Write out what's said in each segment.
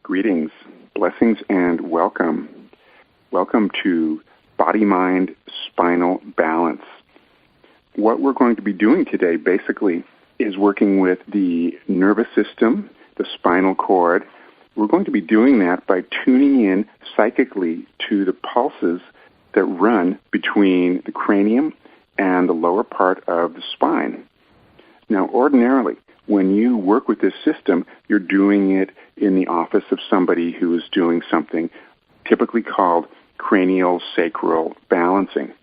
Greetings, blessings, and welcome. Welcome to Body-Mind Spinal Balance. What we're going to be doing today basically is working with the nervous system, the spinal cord. We're going to be doing that by tuning in psychically to the pulses that run between the cranium and the lower part of the spine. Now, ordinarily, when you work with this system, you're doing it in the office of somebody who is doing something typically called cranial-sacral balancing.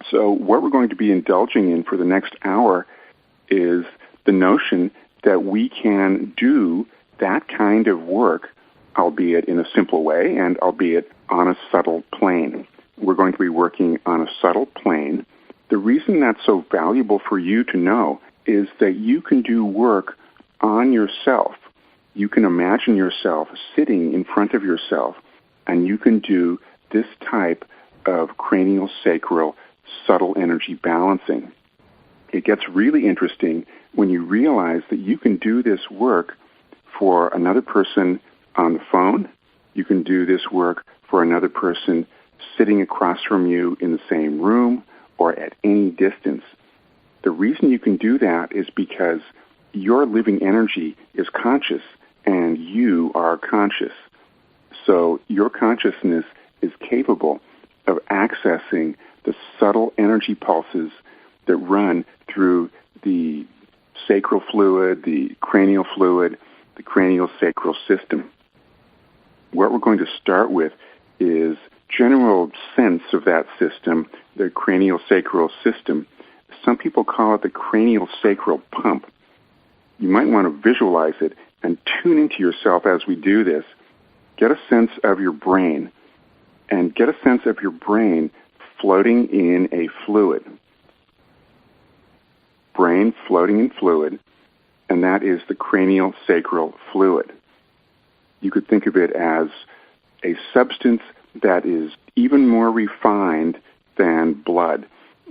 So what we're going to be indulging in for the next hour is the notion that we can do that kind of work, albeit in a simple way and albeit on a subtle plane. We're going to be working on a subtle plane. The reason that's so valuable for you to know is that you can do work on yourself. You can imagine yourself sitting in front of yourself, and you can do this type of cranial-sacral subtle energy balancing. It gets really interesting when you realize that you can do this work for another person on the phone. You can do this work for another person sitting across from you in the same room or at any distance. The reason you can do that is because your living energy is conscious and you are conscious. So your consciousness is capable of accessing the subtle energy pulses that run through the sacral fluid, the cranial cranial-sacral system. What we're going to start with is general sense of that system, the cranial-sacral system. Some people call it the cranial-sacral pump. You might want to visualize it and tune into yourself as we do this. Get a sense of your brain, and get a sense of your brain floating in a fluid. Brain floating in fluid, and that is the cranial-sacral fluid. You could think of it as a substance that is even more refined than blood.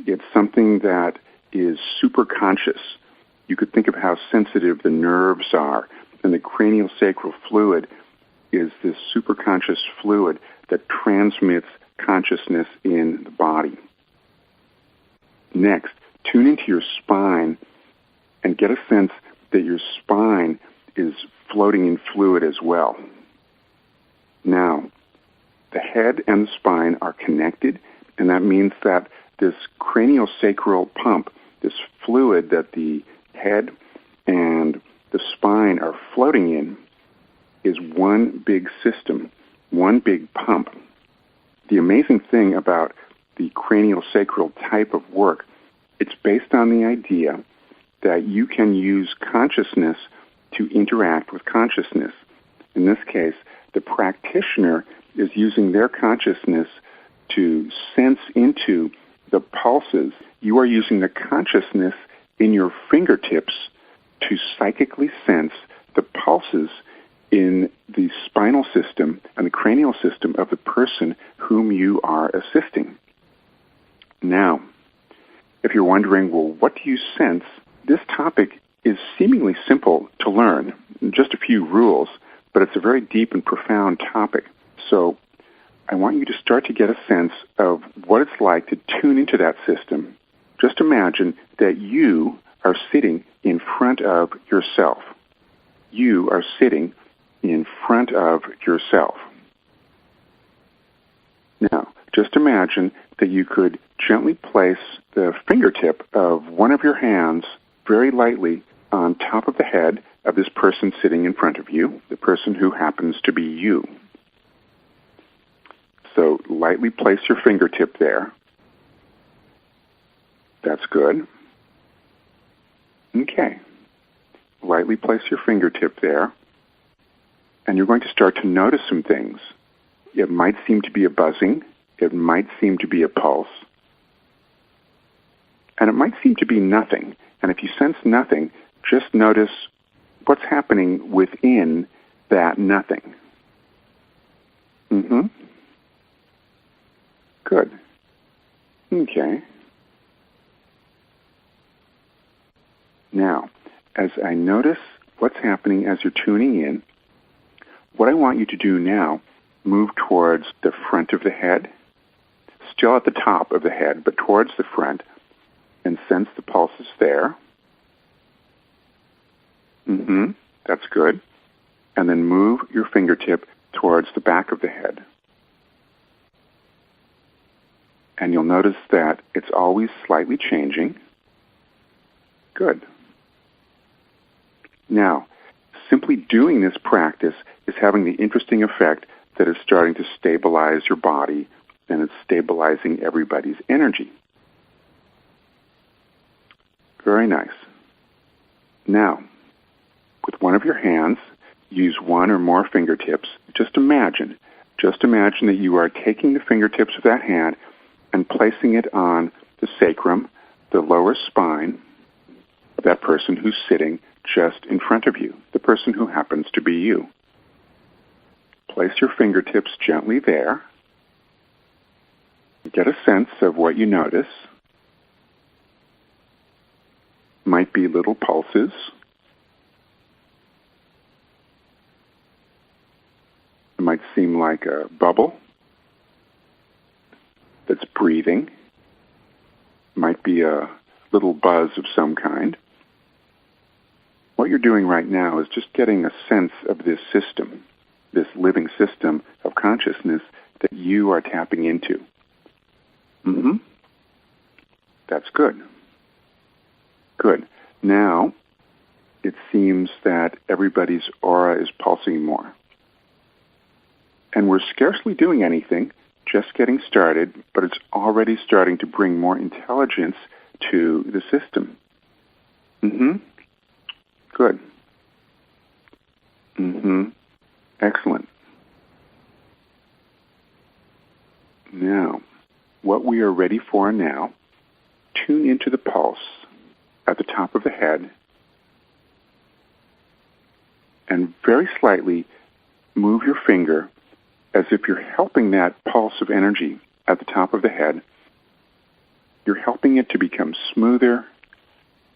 It's something that is super conscious. You could think of how sensitive the nerves are, and the cranial-sacral fluid is this superconscious fluid that transmits consciousness in the body. Next, tune into your spine and get a sense that your spine is floating in fluid as well. Now, the head and the spine are connected, and that means that this cranial-sacral pump, this fluid that the head and the spine are floating in, is one big system, one big pump. The amazing thing about the cranial-sacral type of work, it's based on the idea that you can use consciousness to interact with consciousness. In this case, the practitioner is using their consciousness to sense into the pulses. You are using the consciousness in your fingertips to psychically sense the pulses in the spinal system and the cranial system of the person whom you are assisting. Now, if you're wondering, well, what do you sense? This topic is seemingly simple to learn, just a few rules, but it's a very deep and profound topic. So I want you to start to get a sense of what it's like to tune into that system. Just imagine that you are sitting in front of yourself. You are sitting in front of yourself. Now, just imagine that you could gently place the fingertip of one of your hands very lightly on top of the head of this person sitting in front of you, the person who happens to be you. So lightly place your fingertip there. That's good. Okay. Lightly place your fingertip there. And you're going to start to notice some things. It might seem to be a buzzing. It might seem to be a pulse. And it might seem to be nothing. And if you sense nothing, just notice what's happening within that nothing. Good. Okay. Now, as I notice what's happening as you're tuning in, what I want you to do now, move towards the front of the head, still at the top of the head, but towards the front, and sense the pulses there. That's good. And then move your fingertip towards the back of the head. And you'll notice that it's always slightly changing. Good. Now, simply doing this practice is having the interesting effect that it's starting to stabilize your body, and it's stabilizing everybody's energy. Very nice. Now, with one of your hands, use one or more fingertips. Just imagine that you are taking the fingertips of that hand and placing it on the sacrum, the lower spine of that person who's sitting just in front of you, the person who happens to be you. Place your fingertips gently there. Get a sense of what you notice. Might be little pulses. It might seem like a bubble that's breathing. Might be a little buzz of some kind. What you're doing right now is just getting a sense of this system, this living system of consciousness that you are tapping into. That's good. Good. Now, it seems that everybody's aura is pulsing more. And we're scarcely doing anything, just getting started, but it's already starting to bring more intelligence to the system. Good. Excellent. Now, what we are ready for now, tune into the pulse at the top of the head, and very slightly move your finger as if you're helping that pulse of energy at the top of the head. You're helping it to become smoother.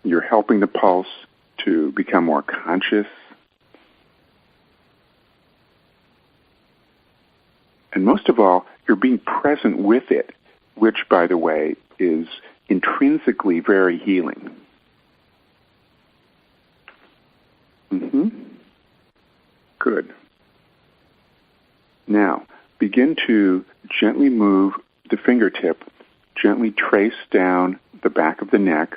You're helping the pulse to become more conscious. And most of all, you're being present with it, which, by the way, is intrinsically very healing. Good. Now, begin to gently move the fingertip, gently trace down the back of the neck,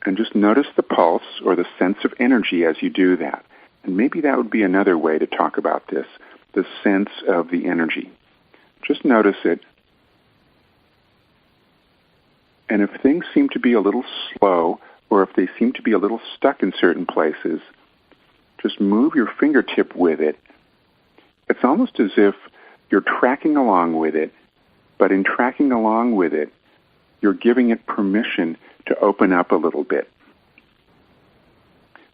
and just notice the pulse or the sense of energy as you do that. And maybe that would be another way to talk about this, the sense of the energy. Just notice it. And if things seem to be a little slow, or if they seem to be a little stuck in certain places, just move your fingertip with it. It's almost as if you're tracking along with it, but in tracking along with it, you're giving it permission to open up a little bit.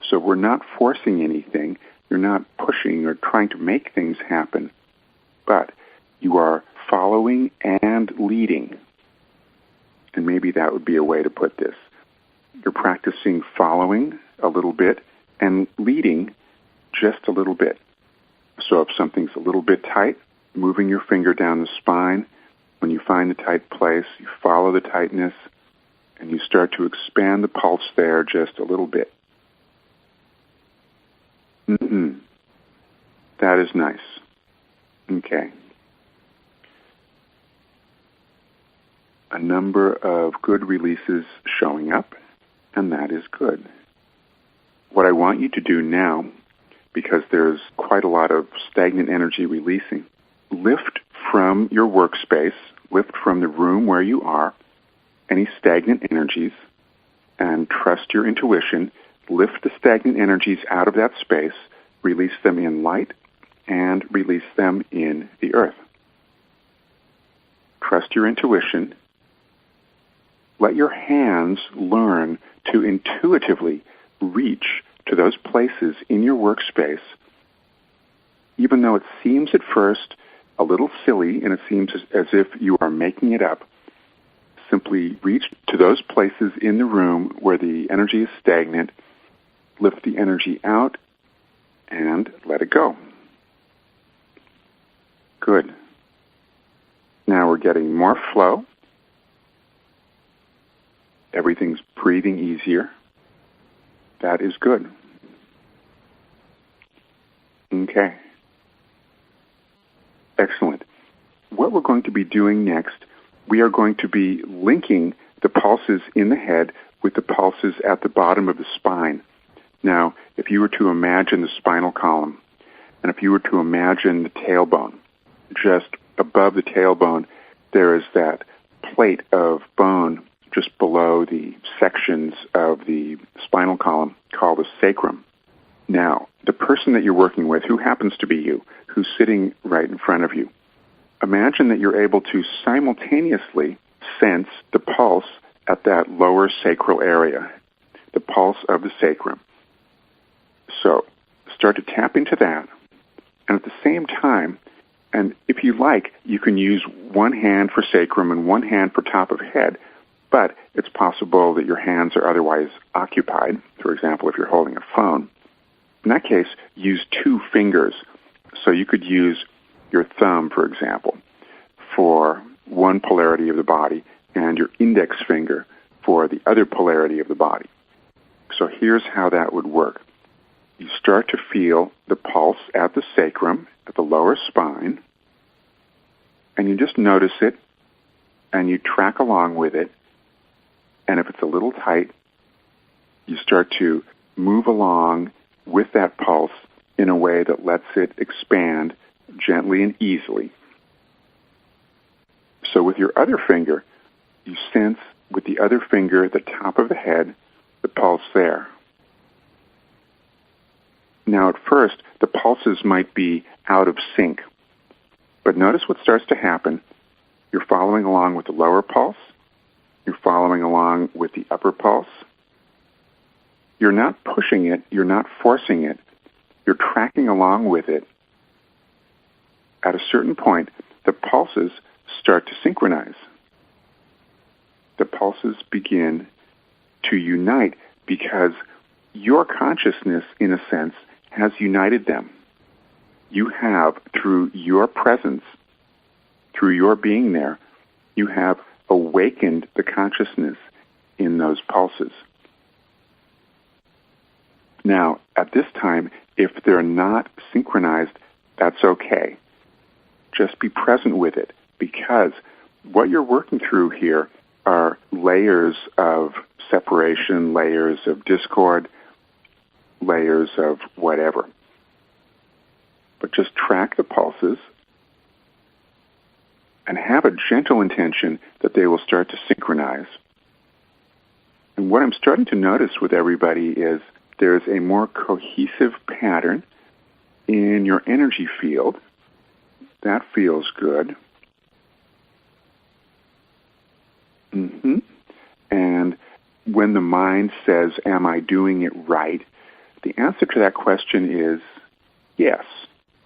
So we're not forcing anything. You're not pushing or trying to make things happen, but you are following and leading. And maybe that would be a way to put this. You're practicing following a little bit and leading just a little bit. So if something's a little bit tight, moving your finger down the spine, when you find the tight place, you follow the tightness, and you start to expand the pulse there just a little bit. That is nice. Okay. A number of good releases showing up, and that is good. What I want you to do now, because there's quite a lot of stagnant energy releasing, lift from your workspace, lift from the room where you are, any stagnant energies, and trust your intuition. Lift the stagnant energies out of that space, release them in light, and release them in the earth. Trust your intuition. Let your hands learn to intuitively reach to those places in your workspace, even though it seems at first a little silly and it seems as if you are making it up. Simply reach to those places in the room where the energy is stagnant, lift the energy out, and let it go. Good. Now we're getting more flow. Everything's breathing easier. That is good. Okay. Excellent. What we're going to be doing next, we are going to be linking the pulses in the head with the pulses at the bottom of the spine. Now, if you were to imagine the spinal column, and if you were to imagine the tailbone, just above the tailbone, there is that plate of bone just below the sections of the spinal column called the sacrum. Now, the person that you're working with, who happens to be you, who's sitting right in front of you, imagine that you're able to simultaneously sense the pulse at that lower sacral area, the pulse of the sacrum. So, start to tap into that, and at the same time, and if you like, you can use one hand for sacrum and one hand for top of head, but it's possible that your hands are otherwise occupied, for example, if you're holding a phone. In that case, use two fingers. So you could use your thumb, for example, for one polarity of the body, and your index finger for the other polarity of the body. So here's how that would work. You start to feel the pulse at the sacrum, at the lower spine, and you just notice it, and you track along with it, and if it's a little tight, you start to move along with that pulse in a way that lets it expand gently and easily. So with your other finger, you sense with the other finger at the top of the head, the pulse there. Now at first, the pulses might be out of sync, but notice what starts to happen. You're following along with the lower pulse. You're following along with the upper pulse. You're not pushing it. You're not forcing it. You're tracking along with it. At a certain point, the pulses start to synchronize. The pulses begin to unite because your consciousness, in a sense, has united them. You have, through your presence, through your being there, you have awakened the consciousness in those pulses. Now, at this time, if they're not synchronized, that's okay. Just be present with it, because what you're working through here are layers of separation, layers of discord, layers of whatever. But just track the pulses and have a gentle intention that they will start to synchronize. And what I'm starting to notice with everybody is there's a more cohesive pattern in your energy field. That feels good. And when the mind says, am I doing it right? The answer to that question is yes.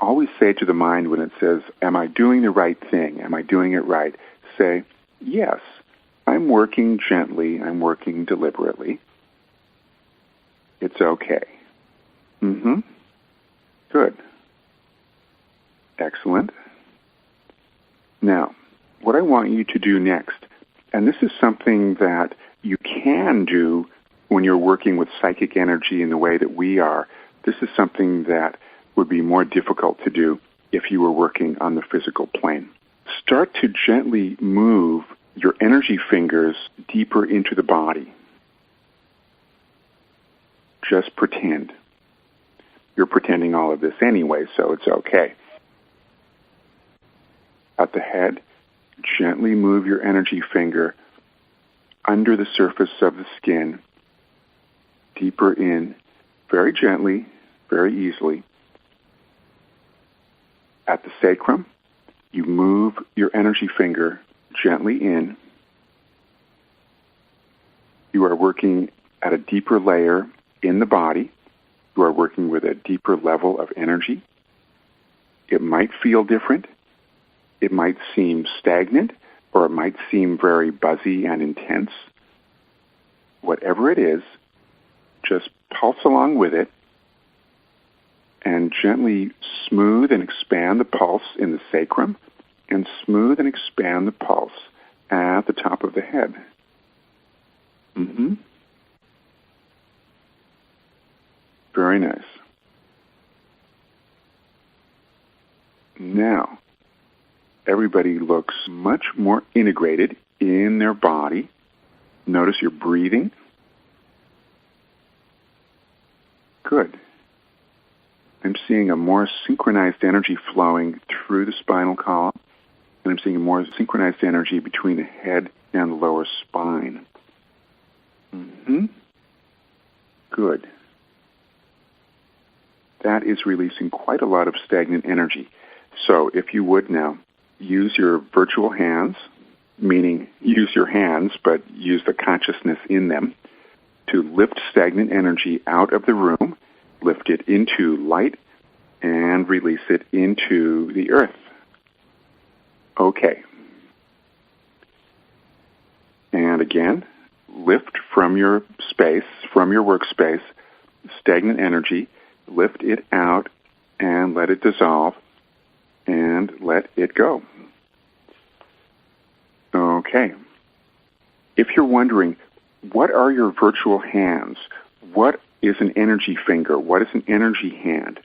Always say to the mind when it says, am I doing the right thing? Am I doing it right? Say, yes, I'm working gently. I'm working deliberately. It's okay. Good. Excellent. Now, what I want you to do next, and this is something that you can do when you're working with psychic energy in the way that we are. This is something that would be more difficult to do if you were working on the physical plane. Start to gently move your energy fingers deeper into the body. Just pretend. You're pretending all of this anyway, so it's okay. At the head, gently move your energy finger under the surface of the skin, deeper in, very gently, very easily. At the sacrum, you move your energy finger gently in. You are working at a deeper layer in the body. You are working with a deeper level of energy. It might feel different. It might seem stagnant, or it might seem very buzzy and intense. Whatever it is, just pulse along with it and gently smooth and expand the pulse in the sacrum, and smooth and expand the pulse at the top of the head. Very nice. Now, everybody looks much more integrated in their body. Notice your breathing. Good. I'm seeing a more synchronized energy flowing through the spinal column, and I'm seeing a more synchronized energy between the head and the lower spine. Good. That is releasing quite a lot of stagnant energy. So if you would now, use your virtual hands, meaning use your hands, but use the consciousness in them, to lift stagnant energy out of the room, lift it into light, and release it into the earth. Okay. And again, lift from your space, from your workspace, stagnant energy, lift it out and let it dissolve and let it go. Okay. If you're wondering, what are your virtual hands? What is an energy finger? What is an energy hand?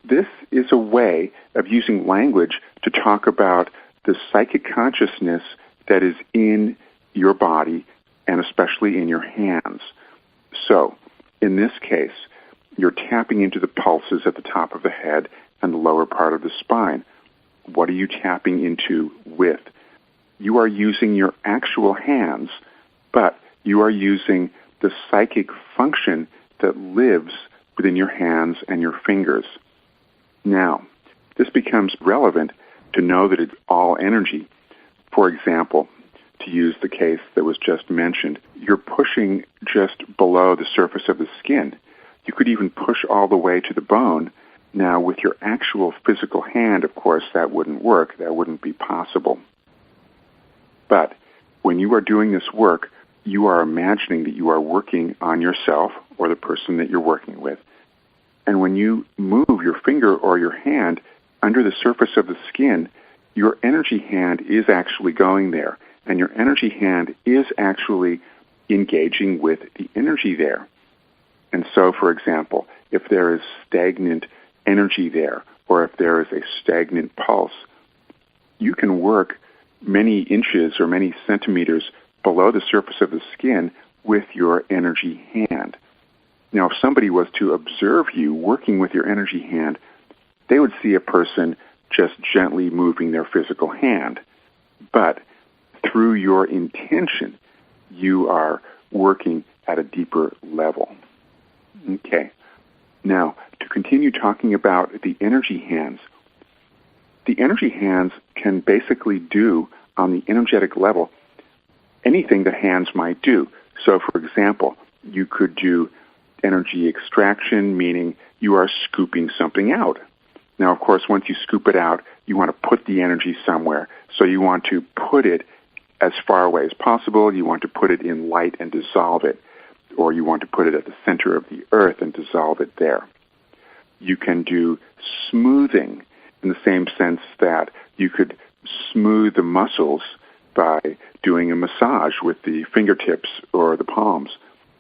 This is a way of using language to talk about the psychic consciousness that is in your body and especially in your hands. So, in this case, you're tapping into the pulses at the top of the head and the lower part of the spine. What are you tapping into with? You are using your actual hands, but you are using the psychic function that lives within your hands and your fingers. Now, this becomes relevant to know that it's all energy. For example, to use the case that was just mentioned, you're pushing just below the surface of the skin. You could even push all the way to the bone. Now, with your actual physical hand, of course, that wouldn't work. That wouldn't be possible. But when you are doing this work, you are imagining that you are working on yourself or the person that you're working with. And when you move your finger or your hand under the surface of the skin, your energy hand is actually going there. And your energy hand is actually engaging with the energy there. And so, for example, if there is stagnant energy there, or if there is a stagnant pulse, you can work many inches or many centimeters below the surface of the skin with your energy hand. Now, if somebody was to observe you working with your energy hand, they would see a person just gently moving their physical hand. But through your intention, you are working at a deeper level. Okay. Now, to continue talking about the energy hands can basically do, on the energetic level, anything that hands might do. So, for example, you could do energy extraction, meaning you are scooping something out. Now, of course, once you scoop it out, you want to put the energy somewhere. So you want to put it as far away as possible. You want to put it in light and dissolve it. Or you want to put it at the center of the earth and dissolve it there. You can do smoothing in the same sense that you could smooth the muscles by doing a massage with the fingertips or the palms.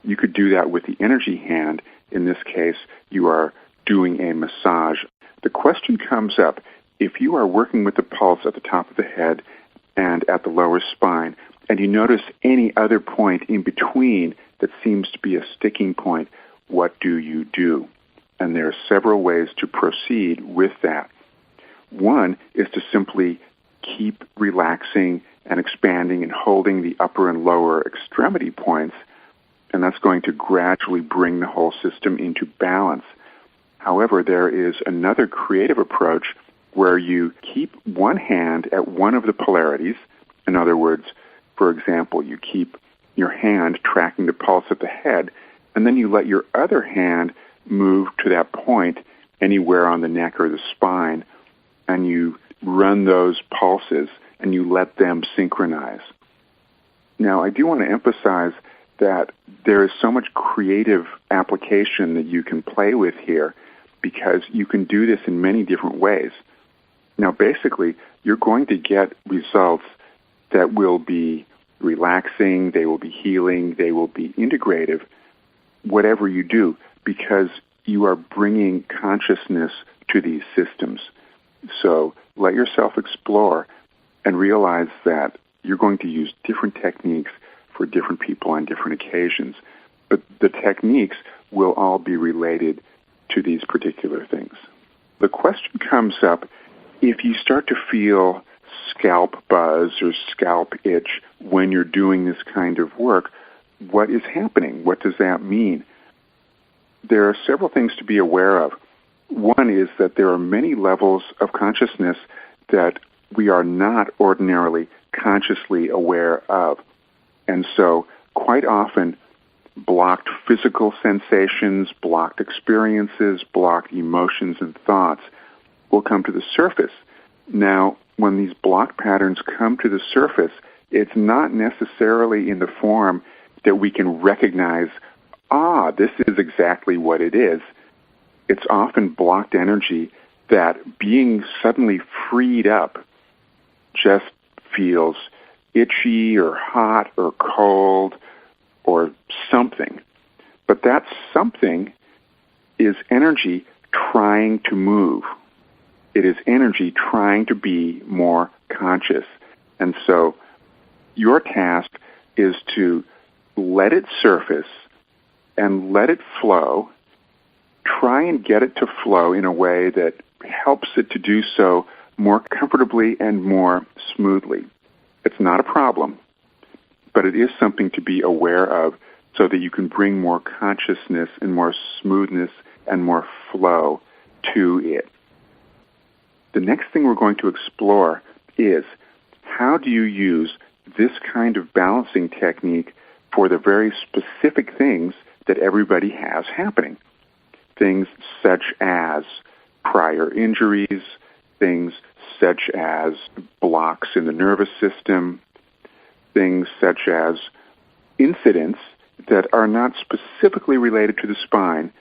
You could do that with the energy hand. In this case, you are doing a massage. The question comes up, if you are working with the pulse at the top of the head and at the lower spine, and you notice any other point in between that seems to be a sticking point, what do you do? And there are several ways to proceed with that. One is to simply keep relaxing and expanding and holding the upper and lower extremity points, and that's going to gradually bring the whole system into balance. However, there is another creative approach where you keep one hand at one of the polarities. In other words, for example, you keep your hand tracking the pulse at the head, and then you let your other hand move to that point anywhere on the neck or the spine, and you run those pulses and you let them synchronize. Now, I do want to emphasize that there is so much creative application that you can play with here. because you can do this in many different ways. Now, basically, you're going to get results that will be relaxing, they will be healing, they will be integrative, whatever you do, because you are bringing consciousness to these systems. So let yourself explore and realize that you're going to use different techniques for different people on different occasions. But the techniques will all be related to these particular things. The question comes up, if you start to feel scalp buzz or scalp itch when you're doing this kind of work, what is happening? What does that mean? There are several things to be aware of. One is that there are many levels of consciousness that we are not ordinarily consciously aware of. And so quite often, blocked physical sensations, blocked experiences, blocked emotions and thoughts will come to the surface. Now, when these block patterns come to the surface, it's not necessarily in the form that we can recognize, this is exactly what it is. It's often blocked energy that being suddenly freed up just feels itchy or hot or cold or something. But that something is energy trying to move. It is energy trying to be more conscious. And so your task is to let it surface and let it flow. Try and get it to flow in a way that helps it to do so more comfortably and more smoothly. It's not a problem, but it is something to be aware of so that you can bring more consciousness and more smoothness and more flow to it. The next thing we're going to explore is how do you use this kind of balancing technique for the very specific things that everybody has happening. Things such as prior injuries, things such as blocks in the nervous system, things such as incidents that are not specifically related to the spine,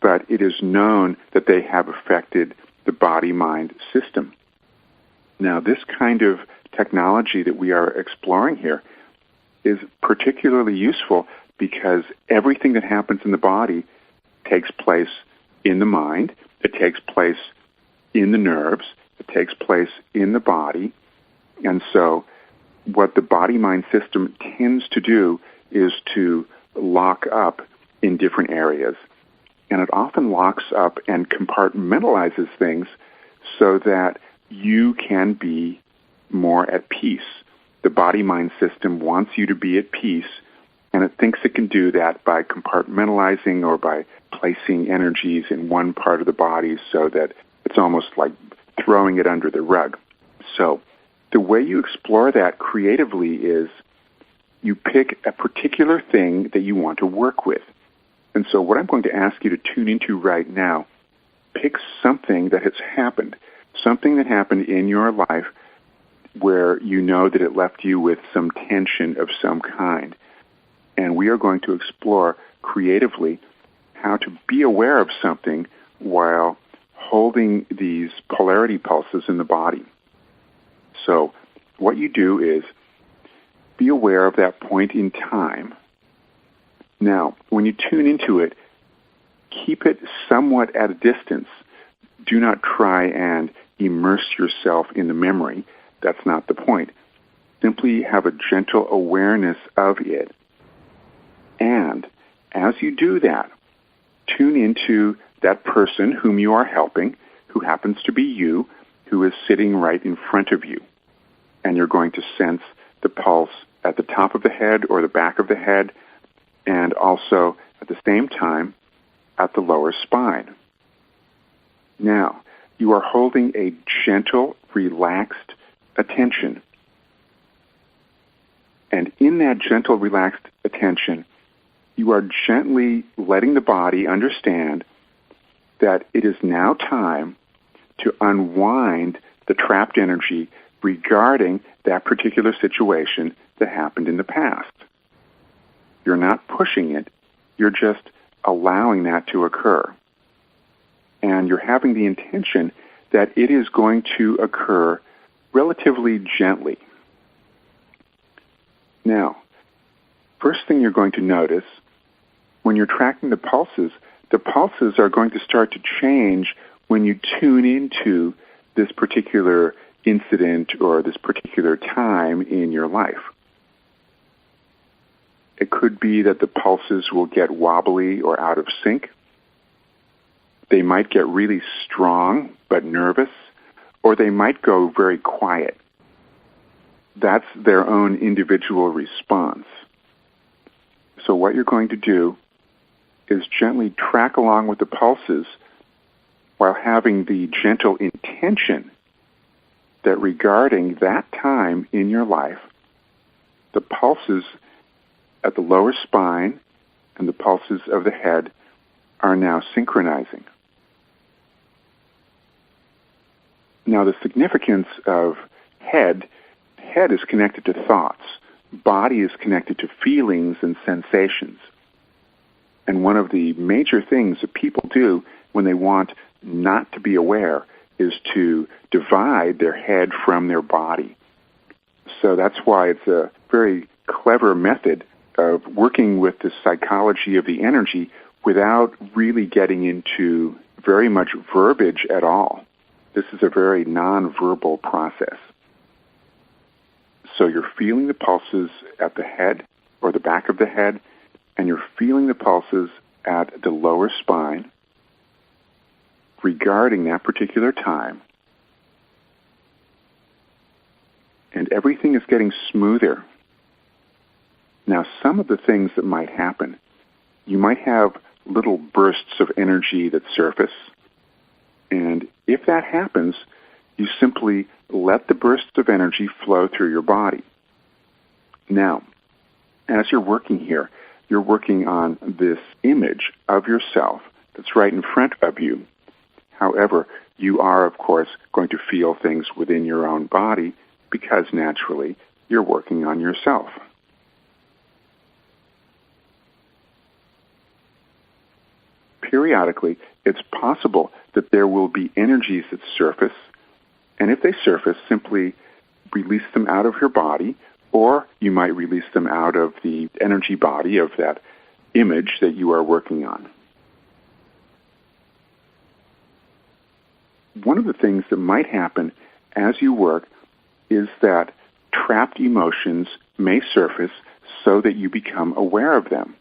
but it is known that they have affected the body-mind system. Now, this kind of technology that we are exploring here is particularly useful because everything that happens in the body takes place in the mind, it takes place in the nerves, it takes place in the body. And so what the body-mind system tends to do is to lock up in different areas. And it often locks up and compartmentalizes things so that you can be more at peace. The body-mind system wants you to be at peace, and it thinks it can do that by compartmentalizing or by placing energies in one part of the body so that it's almost like throwing it under the rug. So the way you explore that creatively is you pick a particular thing that you want to work with. And so what I'm going to ask you to tune into right now, pick something that has happened, something that happened in your life where you know that it left you with some tension of some kind. And we are going to explore creatively how to be aware of something while holding these polarity pulses in the body. So what you do is be aware of that point in time. Now, when you tune into it, keep it somewhat at a distance. Do not try and immerse yourself in the memory. That's not the point. Simply have a gentle awareness of it. And as you do that, tune into that person whom you are helping, who happens to be you, who is sitting right in front of you. And you're going to sense the pulse at the top of the head or the back of the head, and also at the same time at the lower spine. Now, you are holding a gentle, relaxed attention. And in that gentle, relaxed attention, you are gently letting the body understand that it is now time to unwind the trapped energy regarding that particular situation that happened in the past. You're not pushing it, you're just allowing that to occur. and you're having the intention that it is going to occur relatively gently. Now, first thing you're going to notice, when you're tracking the pulses are going to start to change when you tune into this particular incident or this particular time in your life. It could be that the pulses will get wobbly or out of sync. They might get really strong but nervous, or they might go very quiet. That's their own individual response. So what you're going to do is gently track along with the pulses while having the gentle intention that regarding that time in your life, the pulses at the lower spine and the pulses of the head are now synchronizing. Now, the significance of head is connected to thoughts. Body is connected to feelings and sensations. And one of the major things that people do when they want not to be aware is to divide their head from their body. So that's why it's a very clever method of working with the psychology of the energy without really getting into very much verbiage at all. This is a very non-verbal process. So you're feeling the pulses at the head or the back of the head, and you're feeling the pulses at the lower spine regarding that particular time. And everything is getting smoother. Now, some of the things that might happen, you might have little bursts of energy that surface, and if that happens, you simply let the bursts of energy flow through your body. Now, as you're working here, you're working on this image of yourself that's right in front of you. However, you are, of course, going to feel things within your own body because naturally you're working on yourself. Periodically, it's possible that there will be energies that surface, and if they surface, simply release them out of your body, or you might release them out of the energy body of that image that you are working on. One of the things that might happen as you work is that trapped emotions may surface so that you become aware of them.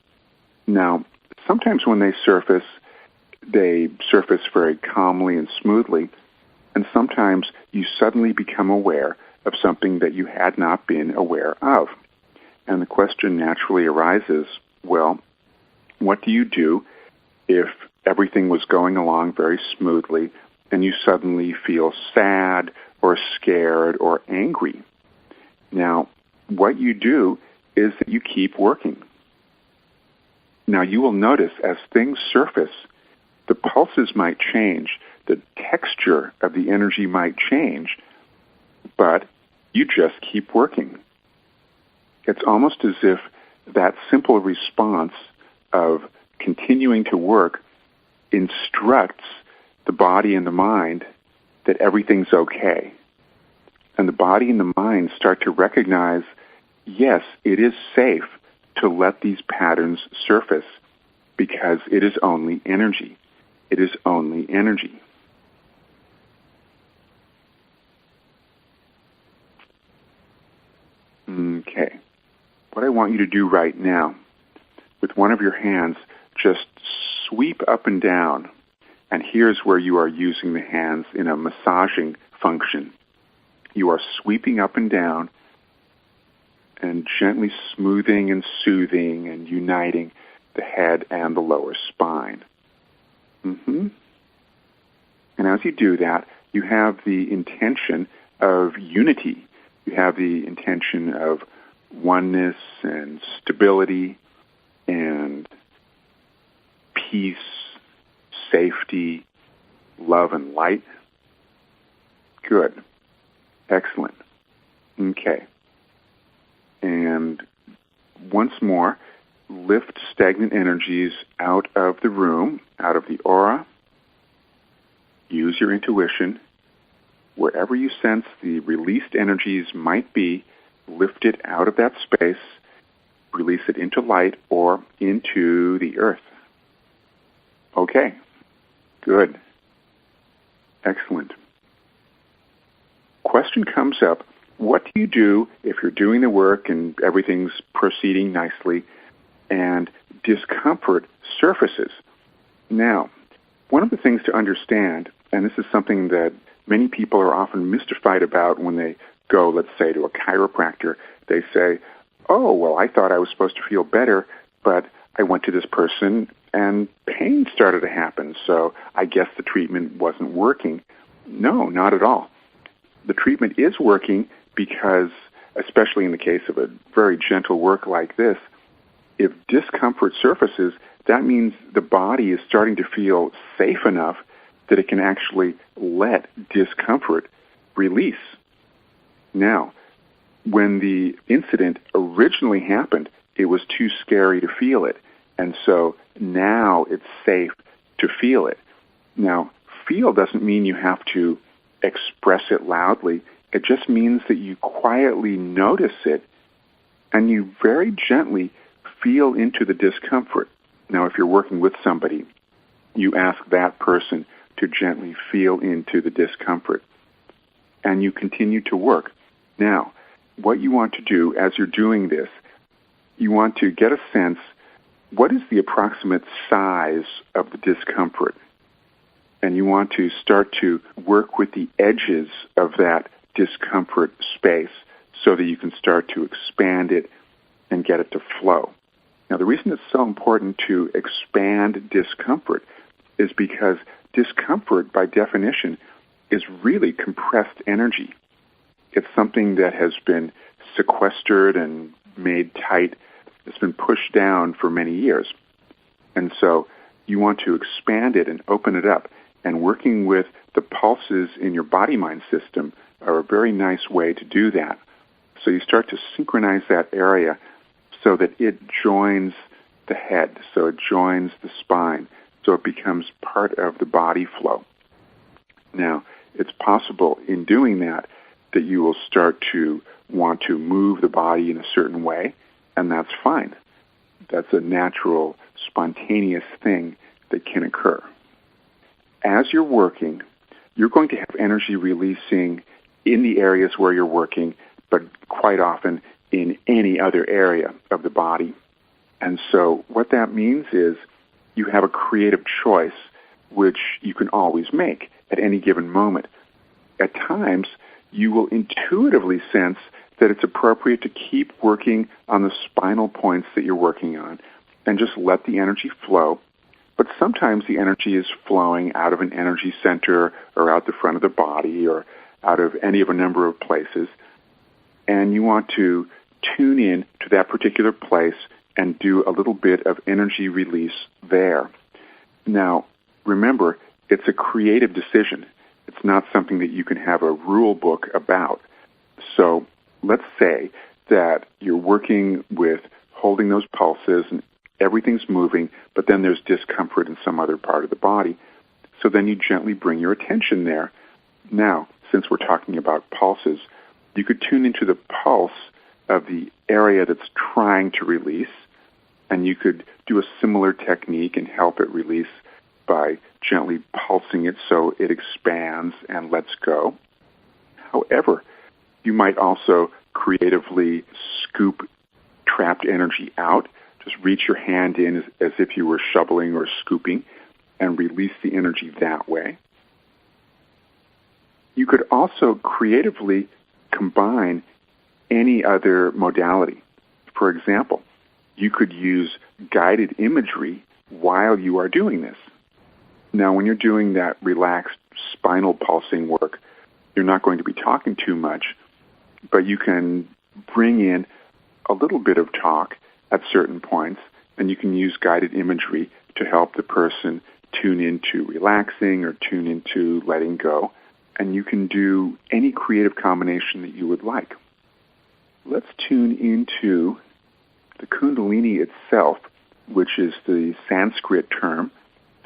Now, sometimes when they surface very calmly and smoothly, and sometimes you suddenly become aware of something that you had not been aware of. And the question naturally arises, well, what do you do if everything was going along very smoothly and you suddenly feel sad or scared or angry? Now, what you do is that you keep working. Now, you will notice as things surface, the pulses might change, the texture of the energy might change, but you just keep working. It's almost as if that simple response of continuing to work instructs the body and the mind that everything's okay. And the body and the mind start to recognize, yes, it is safe to let these patterns surface because it is only energy. It is only energy. Okay. What I want you to do right now, with one of your hands, just sweep up and down. And here's where you are using the hands in a massaging function. You are sweeping up and down and gently smoothing and soothing and uniting the head and the lower spine. And as you do that, you have the intention of unity. You have the intention of oneness and stability and peace, safety, love, and light. Good. Excellent. Okay. And once more, lift stagnant energies out of the room, out of the aura, use your intuition. Wherever you sense the released energies might be, lift it out of that space, release it into light or into the earth. Okay, good. Excellent. Question comes up, what do you do if you're doing the work and everything's proceeding nicely and discomfort surfaces? Now, one of the things to understand, and this is something that many people are often mystified about when they go, let's say, to a chiropractor, they say, oh, well, I thought I was supposed to feel better, but I went to this person and pain started to happen, so I guess the treatment wasn't working. No, not at all. The treatment is working because, especially in the case of a very gentle work like this, if discomfort surfaces, that means the body is starting to feel safe enough that it can actually let discomfort release. Now, when the incident originally happened, it was too scary to feel it, and so now it's safe to feel it. Now, feel doesn't mean you have to express it loudly. It just means that you quietly notice it and you very gently feel into the discomfort. Now, if you're working with somebody, you ask that person to gently feel into the discomfort and you continue to work. Now, what you want to do as you're doing this, you want to get a sense, what is the approximate size of the discomfort? And you want to start to work with the edges of that discomfort space so that you can start to expand it and get it to flow. Now, the reason it's so important to expand discomfort is because discomfort, by definition, is really compressed energy. It's something that has been sequestered and made tight. It's been pushed down for many years. And so you want to expand it and open it up. And working with the pulses in your body-mind system are a very nice way to do that. So you start to synchronize that area so that it joins the head, so it joins the spine, so it becomes part of the body flow. Now, it's possible in doing that that you will start to want to move the body in a certain way, and that's fine. That's a natural, spontaneous thing that can occur. As you're working, you're going to have energy releasing in the areas where you're working, but quite often in any other area of the body. And so what that means is you have a creative choice, which you can always make at any given moment. At times, you will intuitively sense that it's appropriate to keep working on the spinal points that you're working on and just let the energy flow. But sometimes the energy is flowing out of an energy center or out the front of the body or out of any of a number of places. And you want to tune in to that particular place and do a little bit of energy release there. Now, remember, it's a creative decision. It's not something that you can have a rule book about. So let's say that you're working with holding those pulses and everything's moving, but then there's discomfort in some other part of the body. So then you gently bring your attention there. Now, since we're talking about pulses, you could tune into the pulse of the area that's trying to release, and you could do a similar technique and help it release by gently pulsing it so it expands and lets go. However, you might also creatively scoop trapped energy out. Just reach your hand in as if you were shoveling or scooping and release the energy that way. You could also creatively combine any other modality. For example, you could use guided imagery while you are doing this. Now, when you're doing that relaxed spinal pulsing work, you're not going to be talking too much, but you can bring in a little bit of talk at certain points, and you can use guided imagery to help the person tune into relaxing or tune into letting go. And you can do any creative combination that you would like. Let's tune into the Kundalini itself, which is the Sanskrit term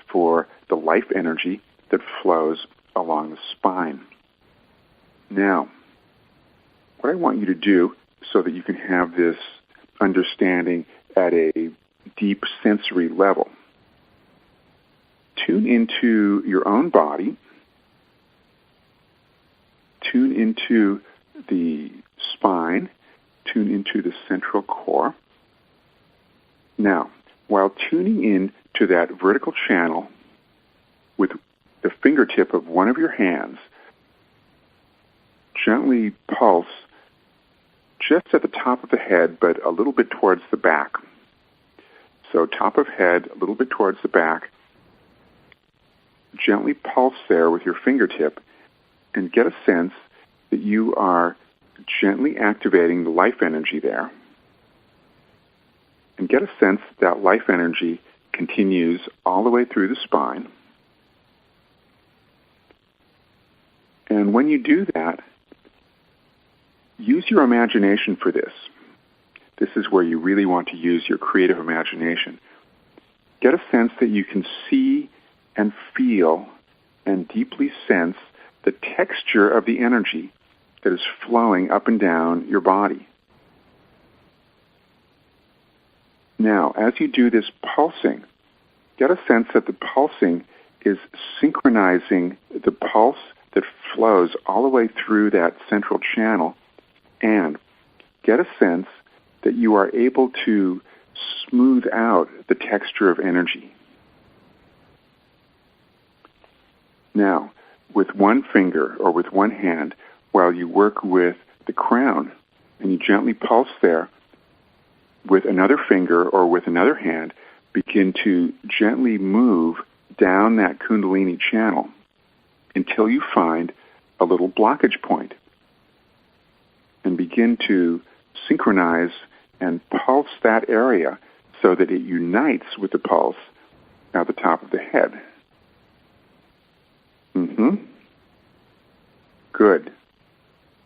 for the life energy that flows along the spine. Now, what I want you to do so that you can have this understanding at a deep sensory level, tune into your own body, tune into the spine, tune into the central core. Now, while tuning in to that vertical channel with the fingertip of one of your hands, gently pulse just at the top of the head, but a little bit towards the back. So top of head, a little bit towards the back. Gently pulse there with your fingertip and get a sense that you are gently activating the life energy there. And get a sense that life energy continues all the way through the spine. And when you do that, use your imagination for this. This is where you really want to use your creative imagination. Get a sense that you can see and feel and deeply sense the texture of the energy that is flowing up and down your body. Now, as you do this pulsing, get a sense that the pulsing is synchronizing the pulse that flows all the way through that central channel, and get a sense that you are able to smooth out the texture of energy. Now, with one finger or with one hand, while you work with the crown and you gently pulse there, with another finger or with another hand, begin to gently move down that Kundalini channel until you find a little blockage point, and begin to synchronize and pulse that area so that it unites with the pulse at the top of the head. Good.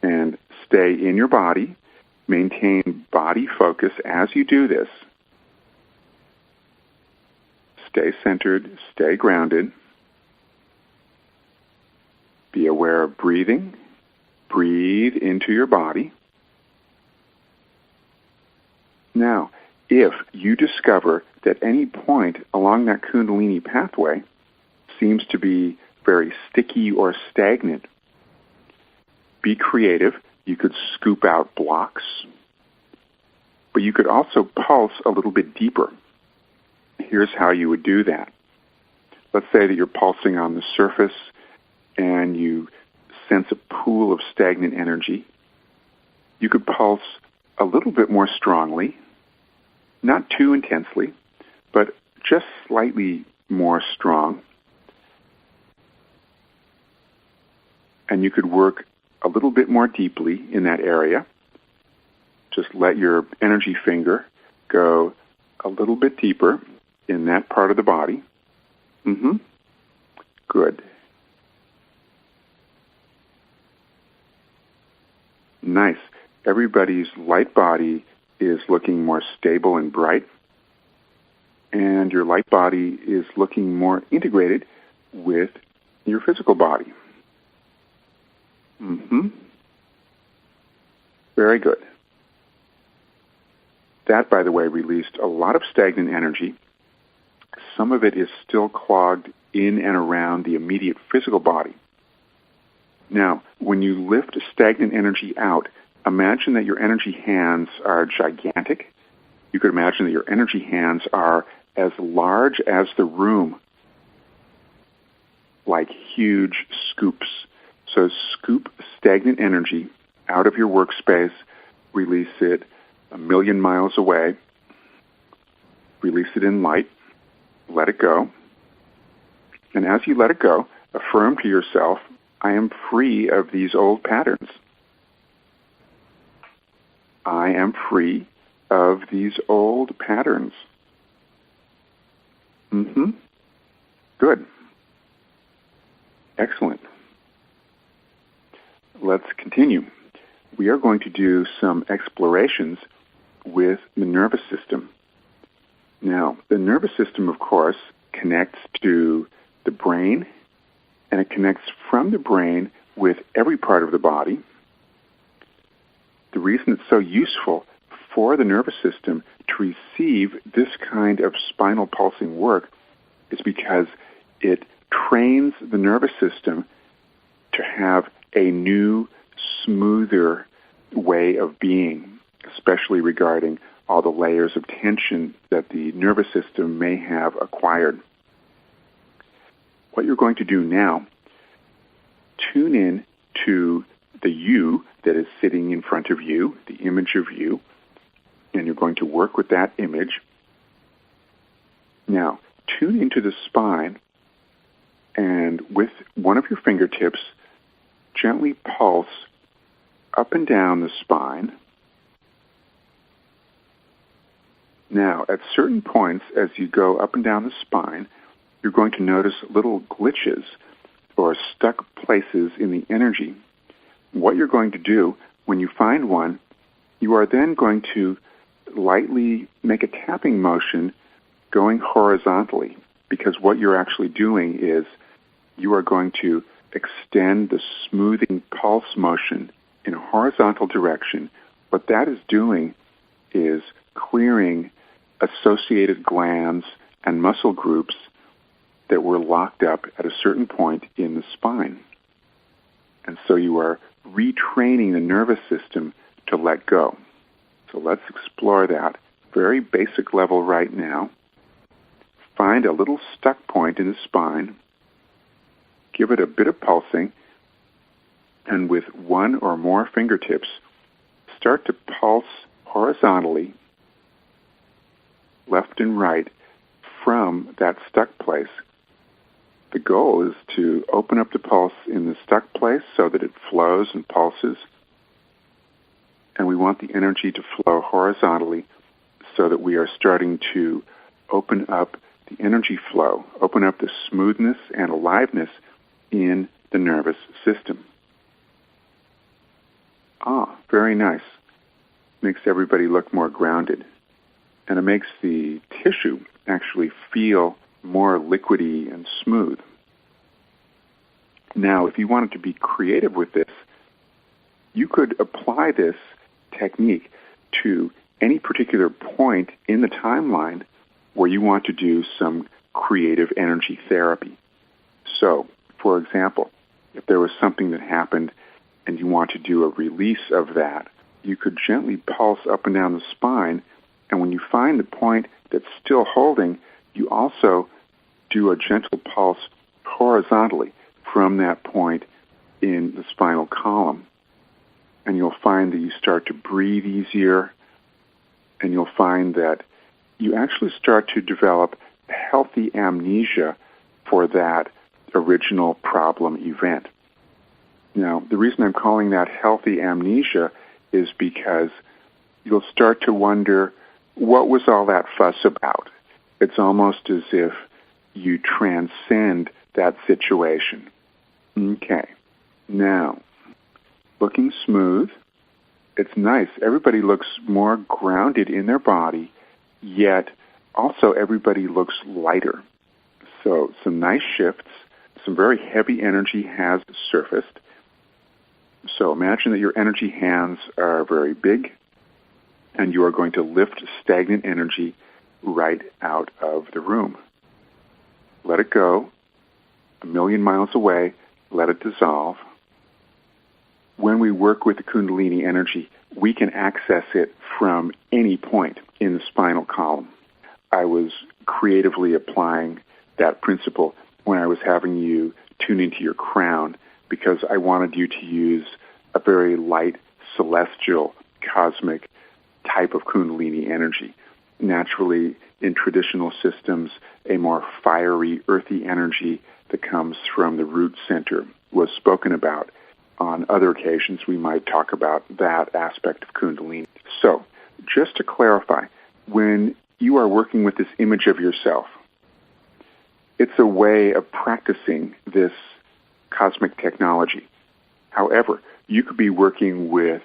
And stay in your body. Maintain body focus as you do this. Stay centered, stay grounded. Be aware of breathing. Breathe into your body. Now, if you discover that any point along that Kundalini pathway seems to be very sticky or stagnant, be creative. You could scoop out blocks, but you could also pulse a little bit deeper. Here's how you would do that. Let's say that you're pulsing on the surface and you sense a pool of stagnant energy. You could pulse a little bit more strongly, not too intensely, but just slightly more strong. And you could work a little bit more deeply in that area. Just let your energy finger go a little bit deeper in that part of the body. Good. Nice. Everybody's light body is looking more stable and bright, and your light body is looking more integrated with your physical body. Very good. That, by the way, released a lot of stagnant energy. Some of it is still clogged in and around the immediate physical body. Now, when you lift stagnant energy out, imagine that your energy hands are gigantic. You could imagine that your energy hands are as large as the room, like huge scoops. So scoop stagnant energy out of your workspace, release it 1,000,000 miles away, release it in light, let it go. And as you let it go, affirm to yourself, I am free of these old patterns. I am free of these old patterns. Good. Excellent. Let's continue. We are going to do some explorations with the nervous system. Now, the nervous system, of course, connects to the brain and it connects from the brain with every part of the body. The reason it's so useful for the nervous system to receive this kind of spinal pulsing work is because it trains the nervous system to have a new, smoother way of being, especially regarding all the layers of tension that the nervous system may have acquired. What you're going to do now, tune in to the you that is sitting in front of you, the image of you, and you're going to work with that image. Now, tune into the spine, and with one of your fingertips, gently pulse up and down the spine. Now, at certain points as you go up and down the spine, you're going to notice little glitches or stuck places in the energy. What you're going to do when you find one, you are then going to lightly make a tapping motion going horizontally, because what you're actually doing is you are going to extend the smoothing pulse motion in a horizontal direction. What that is doing is clearing associated glands and muscle groups that were locked up at a certain point in the spine. And so you are retraining the nervous system to let go. So let's explore that very basic level right now. Find a little stuck point in the spine. Give it a bit of pulsing. And with one or more fingertips, start to pulse horizontally, left and right, from that stuck place. The goal is to open up the pulse in the stuck place so that it flows and pulses. And we want the energy to flow horizontally so that we are starting to open up the energy flow, open up the smoothness and aliveness in the nervous system. Very nice. Makes everybody look more grounded. And it makes the tissue actually feel more liquidy and smooth. Now, if you wanted to be creative with this, you could apply this technique to any particular point in the timeline where you want to do some creative energy therapy. So, for example, if there was something that happened and you want to do a release of that, you could gently pulse up and down the spine, and when you find the point that's still holding, you also do a gentle pulse horizontally from that point in the spinal column. And you'll find that you start to breathe easier, and you'll find that you actually start to develop healthy amnesia for that original problem event. Now, the reason I'm calling that healthy amnesia is because you'll start to wonder, what was all that fuss about? It's almost as if you transcend that situation. Okay. Now, looking smooth. It's nice. Everybody looks more grounded in their body, yet also everybody looks lighter. So some nice shifts. Some very heavy energy has surfaced. So imagine that your energy hands are very big, and you are going to lift stagnant energy right out of the room. Let it go. 1,000,000 miles away, let it dissolve. When we work with the Kundalini energy, we can access it from any point in the spinal column. I was creatively applying that principle when I was having you tune into your crown, because I wanted you to use a very light, celestial, cosmic type of Kundalini energy. Naturally, in traditional systems, a more fiery, earthy energy that comes from the root center was spoken about. On other occasions, we might talk about that aspect of Kundalini. So, just to clarify, when you are working with this image of yourself, it's a way of practicing this cosmic technology. However, you could be working with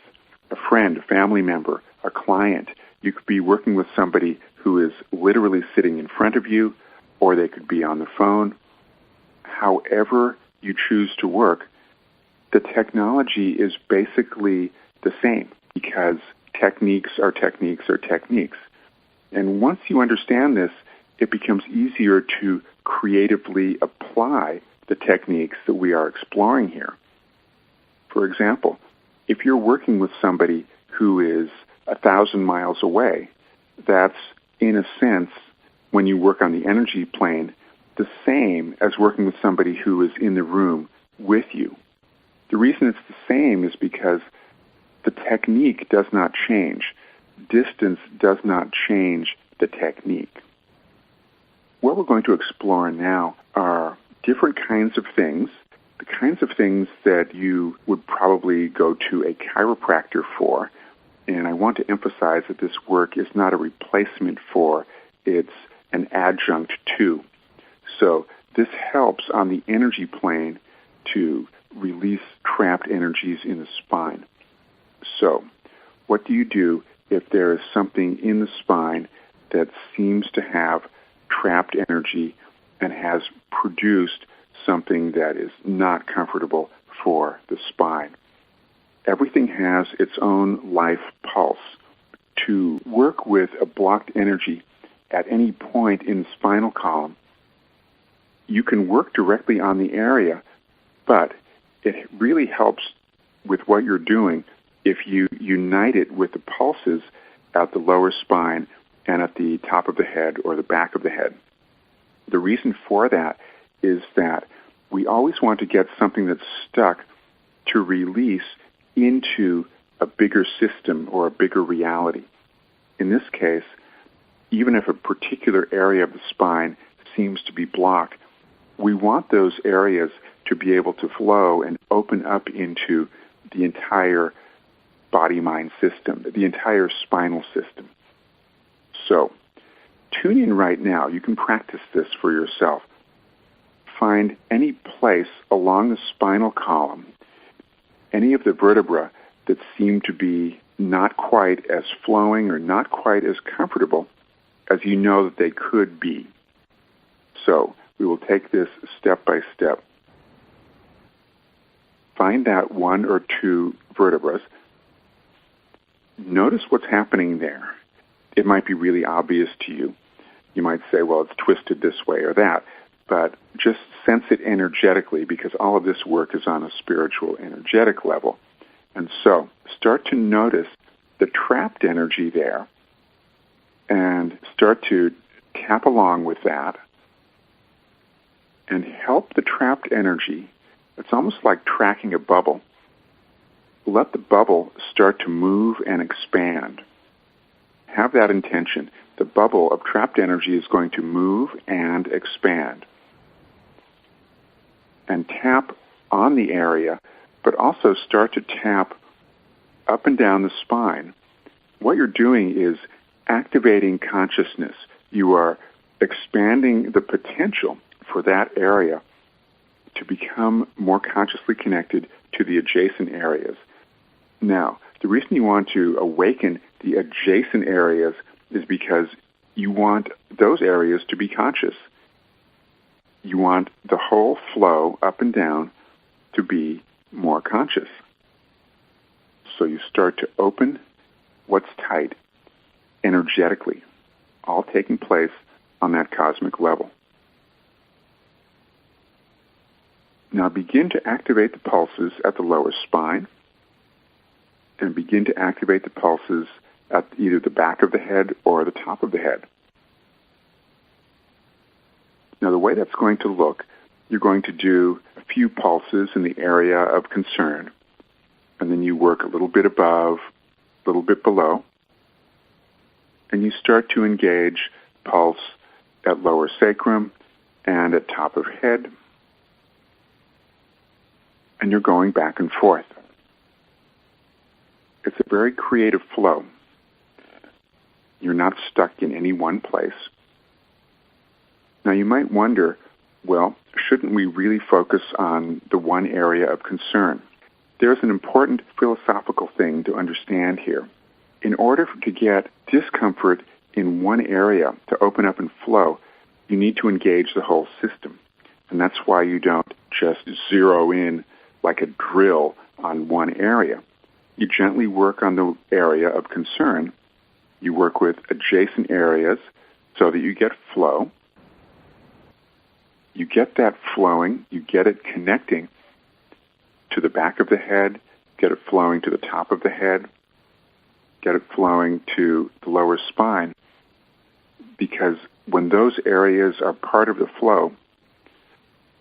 a friend, a family member, a client. You could be working with somebody who is literally sitting in front of you, or they could be on the phone. However you choose to work, the technology is basically the same because techniques are techniques are techniques. And once you understand this, it becomes easier to creatively apply the techniques that we are exploring here. For example, if you're working with somebody who is 1,000 miles away, that's, in a sense, when you work on the energy plane, the same as working with somebody who is in the room with you. The reason it's the same is because the technique does not change. Distance does not change the technique. What we're going to explore now are different kinds of things, the kinds of things that you would probably go to a chiropractor for. And I want to emphasize that this work is not a replacement for, it's an adjunct to. So this helps on the energy plane to release trapped energies in the spine. So what do you do if there is something in the spine that seems to have trapped energy and has produced something that is not comfortable for the spine? Everything has its own life pulse. To work with a blocked energy at any point in the spinal column, you can work directly on the area, but it really helps with what you're doing if you unite it with the pulses at the lower spine and at the top of the head or the back of the head. The reason for that is that we always want to get something that's stuck to release into a bigger system or a bigger reality. In this case, even if a particular area of the spine seems to be blocked, we want those areas to be able to flow and open up into the entire body-mind system, the entire spinal system. So, tune in right now. You can practice this for yourself. Find any place along the spinal column, any of the vertebrae that seem to be not quite as flowing or not quite as comfortable as you know that they could be. So, we will take this step by step. Find that one or two vertebrae. Notice what's happening there. It might be really obvious to you. You might say, well, it's twisted this way or that. But just sense it energetically because all of this work is on a spiritual, energetic level. And so start to notice the trapped energy there and start to tap along with that and help the trapped energy. It's almost like tracking a bubble. Let the bubble start to move and expand. Have that intention. The bubble of trapped energy is going to move and expand. And tap on the area, but also start to tap up and down the spine. What you're doing is activating consciousness. You are expanding the potential for that area to become more consciously connected to the adjacent areas. Now, the reason you want to awaken the adjacent areas is because you want those areas to be conscious. You want the whole flow up and down to be more conscious. So you start to open what's tight energetically, all taking place on that cosmic level. Now begin to activate the pulses at the lower spine and begin to activate the pulses at either the back of the head or the top of the head. Now the way that's going to look, you're going to do a few pulses in the area of concern, and then you work a little bit above, a little bit below, and you start to engage pulse at lower sacrum and at top of head, and you're going back and forth. It's a very creative flow. You're not stuck in any one place. Now you might wonder, well, shouldn't we really focus on the one area of concern? There's an important philosophical thing to understand here. In order to get discomfort in one area to open up and flow, you need to engage the whole system. And that's why you don't just zero in like a drill on one area. You gently work on the area of concern. You work with adjacent areas so that you get flow. You get that flowing, you get it connecting to the back of the head, get it flowing to the top of the head, get it flowing to the lower spine. Because when those areas are part of the flow,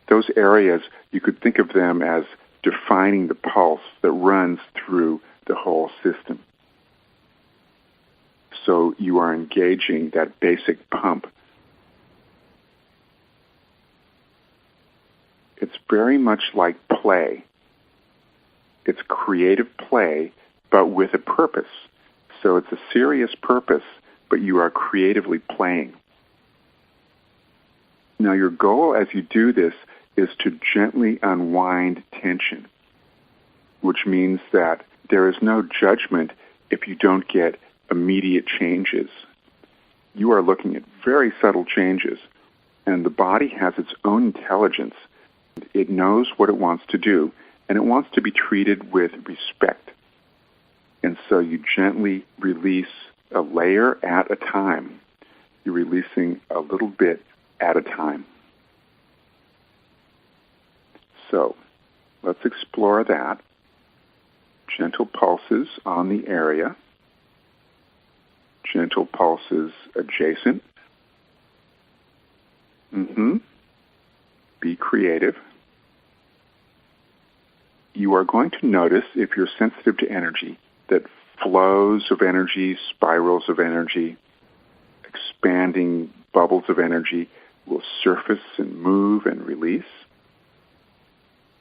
those areas, you could think of them as defining the pulse that runs through the whole system. So you are engaging that basic pump. It's very much like play. It's creative play, but with a purpose. So it's a serious purpose, but you are creatively playing. Now your goal as you do this is to gently unwind tension, which means that there is no judgment if you don't get immediate changes. You are looking at very subtle changes, and the body has its own intelligence. It knows what it wants to do, and it wants to be treated with respect. And so you gently release a layer at a time. You're releasing a little bit at a time. So let's explore that. Gentle pulses on the area. Gentle pulses adjacent. Be creative. You are going to notice, if you're sensitive to energy, that flows of energy, spirals of energy, expanding bubbles of energy will surface and move and release.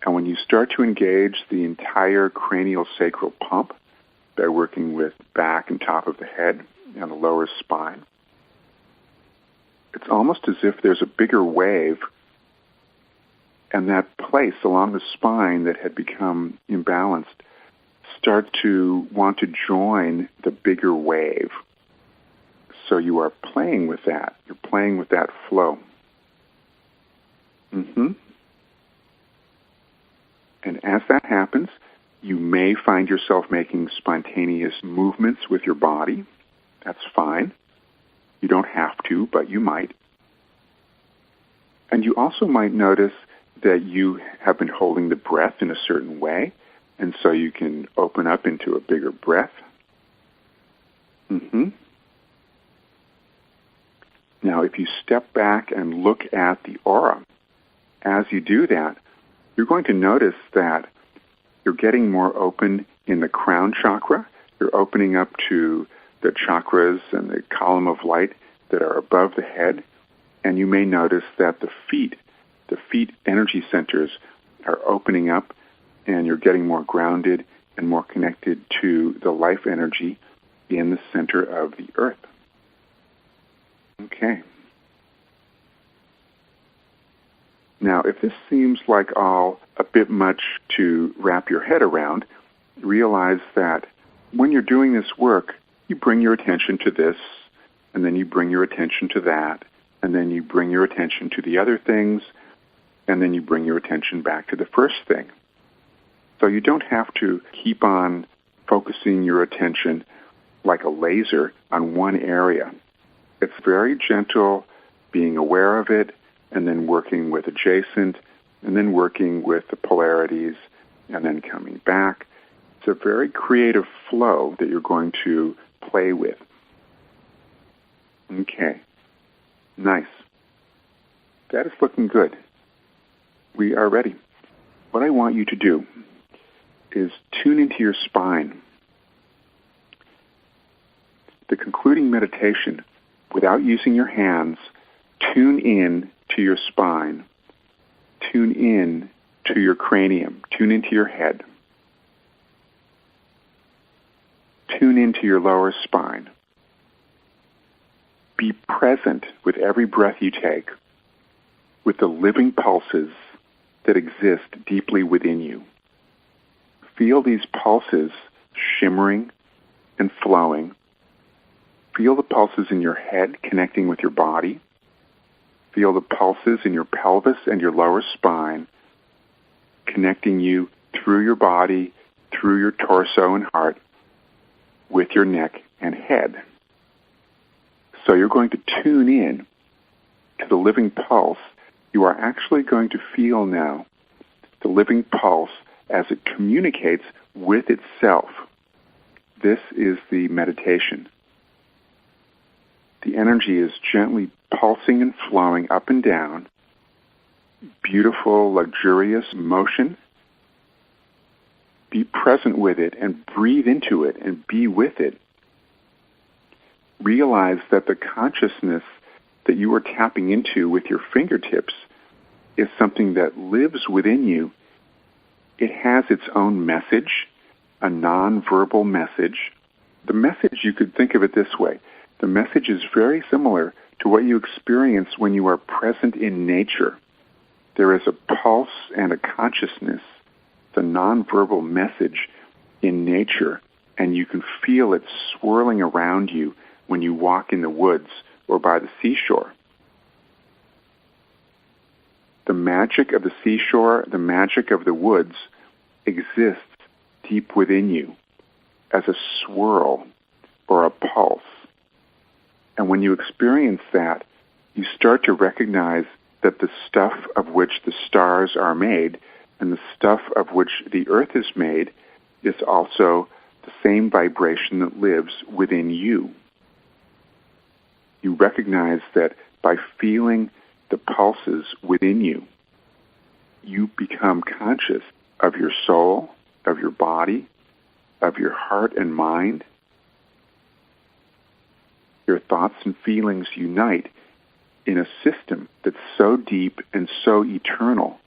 And when you start to engage the entire cranial-sacral pump by working with back and top of the head and the lower spine, it's almost as if there's a bigger wave, and that place along the spine that had become imbalanced start to want to join the bigger wave. So you are playing with that. You're playing with that flow. And as that happens, you may find yourself making spontaneous movements with your body. That's fine. You don't have to, but you might. And you also might notice that you have been holding the breath in a certain way, and so you can open up into a bigger breath. Now, if you step back and look at the aura, as you do that, you're going to notice that you're getting more open in the crown chakra. You're opening up to the chakras and the column of light that are above the head. And you may notice that the feet energy centers are opening up, and you're getting more grounded and more connected to the life energy in the center of the earth. Okay. Now, if this seems like all a bit much to wrap your head around, realize that when you're doing this work, you bring your attention to this, and then you bring your attention to that, and then you bring your attention to the other things, and then you bring your attention back to the first thing. So you don't have to keep on focusing your attention like a laser on one area. It's very gentle, being aware of it, and then working with adjacent, and then working with the polarities, and then coming back. It's a very creative flow that you're going to play with. Okay. Nice. That is looking good. We are ready. What I want you to do is tune into your spine. The concluding meditation, without using your hands, tune in to your spine. Tune in to your cranium. Tune into your head. Tune into your lower spine. Be present with every breath you take, with the living pulses that exist deeply within you. Feel these pulses shimmering and flowing. Feel the pulses in your head connecting with your body. Feel the pulses in your pelvis and your lower spine, connecting you through your body, through your torso and heart, with your neck and head. So you're going to tune in to the living pulse. You are actually going to feel now the living pulse as it communicates with itself. This is the meditation. The energy is gently pulsing and flowing up and down. Beautiful, luxurious motion. Be present with it and breathe into it and be with it. Realize that the consciousness that you are tapping into with your fingertips is something that lives within you. It has its own message, a non-verbal message. The message, you could think of it this way. The message is very similar to what you experience when you are present in nature. There is a pulse and a consciousness, the non-verbal message in nature, and you can feel it swirling around you when you walk in the woods or by the seashore. The magic of the seashore, the magic of the woods exists deep within you as a swirl or a pulse. And when you experience that, you start to recognize that the stuff of which the stars are made and the stuff of which the earth is made is also the same vibration that lives within you. You recognize that by feeling the pulses within you, you become conscious of your soul, of your body, of your heart and mind. Your thoughts and feelings unite in a system that's so deep and so eternal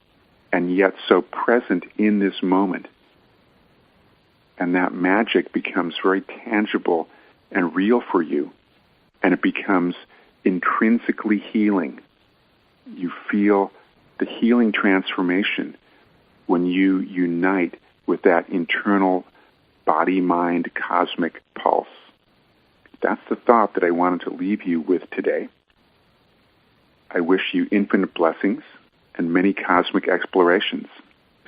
and yet so present in this moment. And that magic becomes very tangible and real for you, and it becomes intrinsically healing. You feel the healing transformation when you unite with that internal body-mind cosmic pulse. That's the thought that I wanted to leave you with today. I wish you infinite blessings and many cosmic explorations.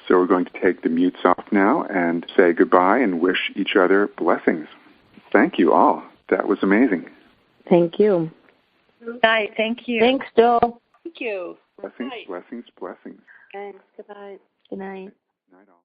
So we're going to take the mutes off now and say goodbye and wish each other blessings. Thank you all. That was amazing. Thank you. Good night. Thank you. Thanks, Joe. Thank you. Blessings, blessings, blessings. Thanks. Good night. Good night. Night all.